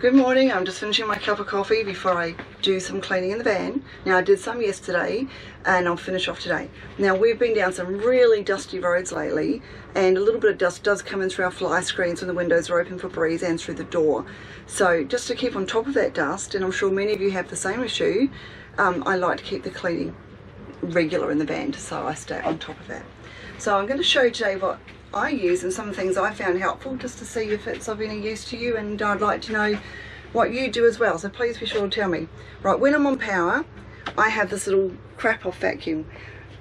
Good morning, I'm just finishing my cup of coffee before I do some cleaning in the van. Now I did some yesterday and I'll finish off today. Now we've been down some really dusty roads lately and a little bit of dust does come in through our fly screens when the windows are open for breeze and through the door. So just to keep on top of that dust, and I'm sure many of you have the same issue, I like to keep the cleaning regular in the van so I stay on top of that. So I'm going to show you today what I use and some things I found helpful just to see if it's of any use to you, and I'd like to know what you do as well, so please be sure to tell me. Right, when I'm on power I have this little crap off vacuum.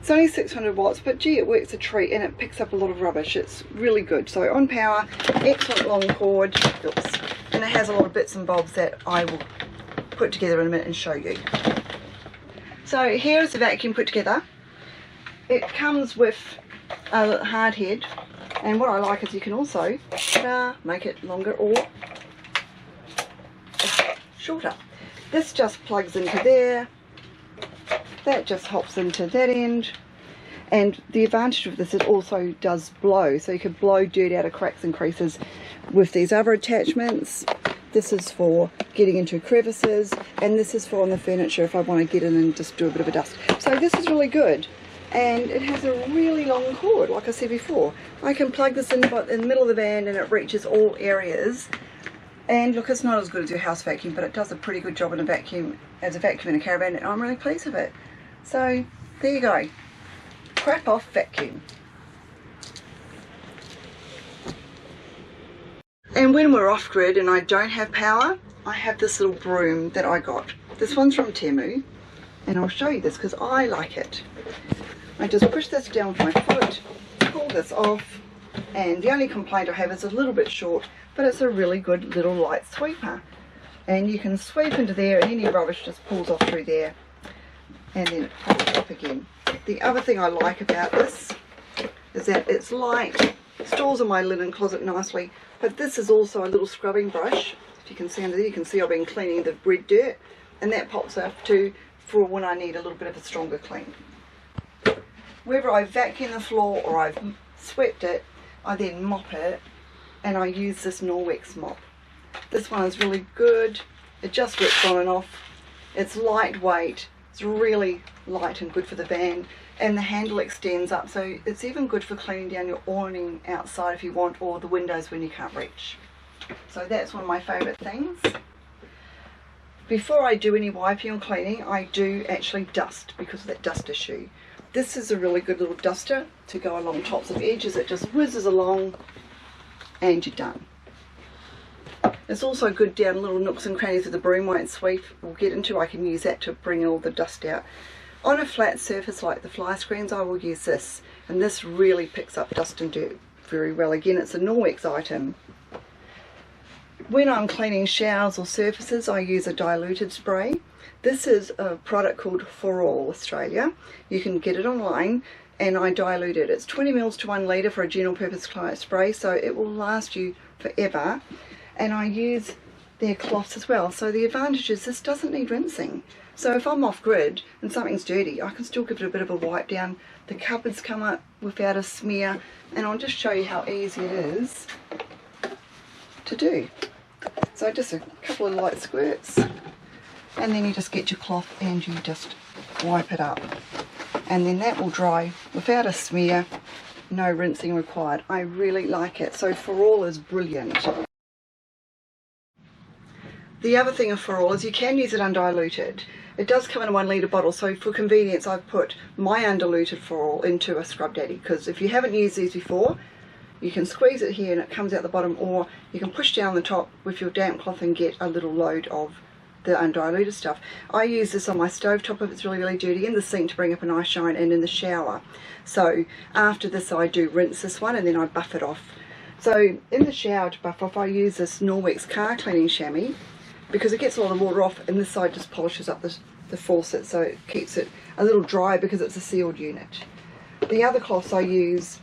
It's only 600 watts but gee, it works a treat and it picks up a lot of rubbish. It's really good. So on power, excellent long cord, oops, and it has a lot of bits and bobs that I will put together in a minute and show you. So here is the vacuum put together. It comes with a hard head, and what I like is you can also make it longer or shorter. This just plugs into there, that just hops into that end, and the advantage of this, it also does blow, so you can blow dirt out of cracks and creases with these other attachments. This is for getting into crevices, and this is for on the furniture if I want to get in and just do a bit of a dust. So this is really good. And it has a really long cord, like I said before. I can plug this in the middle of the van and it reaches all areas. And look, it's not as good as your house vacuum, but it does a pretty good job in a vacuum, as a vacuum in a caravan, and I'm really pleased with it. So there you go, crap off vacuum. And when we're off grid and I don't have power, I have this little broom that I got. This one's from Temu, and I'll show you this because I like it. I just push this down with my foot, pull this off, and the only complaint I have is it's a little bit short, but it's a really good little light sweeper. And you can sweep into there and any rubbish just pulls off through there and then it pulls up again. The other thing I like about this is that it's light, stores in my linen closet nicely, but this is also a little scrubbing brush. If you can see under there, you can see I've been cleaning the red dirt, and that pops up too for when I need a little bit of a stronger clean. Whether I vacuum the floor or I've swept it, I then mop it, and I use this Norwex mop. This one is really good. It just works on and off. It's lightweight. It's really light and good for the van, and the handle extends up, so it's even good for cleaning down your awning outside if you want, or the windows when you can't reach. So that's one of my favourite things. Before I do any wiping or cleaning, I do actually dust because of that dust issue. This is a really good little duster to go along tops of edges. It just whizzes along and you're done. It's also good down little nooks and crannies that the broom won't sweep or get into. I can use that to bring all the dust out. On a flat surface like the fly screens, I will use this, and this really picks up dust and dirt very well. Again, it's a Norwex item. When I'm cleaning showers or surfaces, I use a diluted spray. This is a product called For All Australia. You can get it online, and I dilute it. It's 20 ml to 1 litre for a general purpose spray, so it will last you forever. And I use their cloths as well. So the advantage is this doesn't need rinsing. So if I'm off grid and something's dirty, I can still give it a bit of a wipe down. The cupboards come up without a smear, and I'll just show you how easy it is to do. So just a couple of light squirts, and then you just get your cloth and you just wipe it up, and then that will dry without a smear, no rinsing required. I really like it. So For All is brilliant. The other thing of For All is you can use it undiluted. It does come in a 1 litre bottle, so for convenience I've put my undiluted For All into a Scrub Daddy, because if you haven't used these before, you can squeeze it here and it comes out the bottom, or you can push down the top with your damp cloth and get a little load of the undiluted stuff. I use this on my stove top if it's really, really dirty, in the sink to bring up a nice shine, and in the shower. So after this I do rinse this one and then I buff it off. So in the shower to buff off, I use this Norwex car cleaning chamois, because it gets a lot of water off, and this side just polishes up the faucet, so it keeps it a little dry because it's a sealed unit. The other cloths I use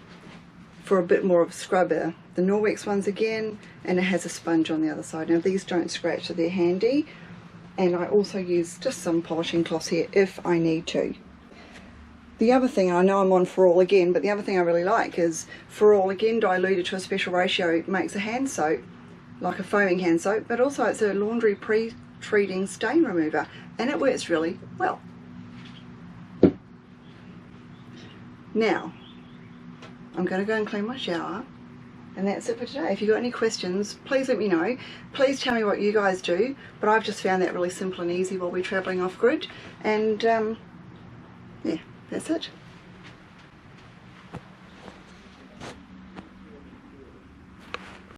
for a bit more of a scrubber, the Norwex ones again, and it has a sponge on the other side. Now these don't scratch, so they're handy, and I also use just some polishing cloths here if I need to. The other thing, I know I'm on For All again, but the other thing I really like is For All again diluted to a special ratio. It makes a hand soap like a foaming hand soap, but also it's a laundry pre-treating stain remover, and it works really well. Now, I'm going to go and clean my shower, and that's it for today. If you've got any questions, please let me know. Please tell me what you guys do, but I've just found that really simple and easy while we're travelling off-grid, and yeah, that's it.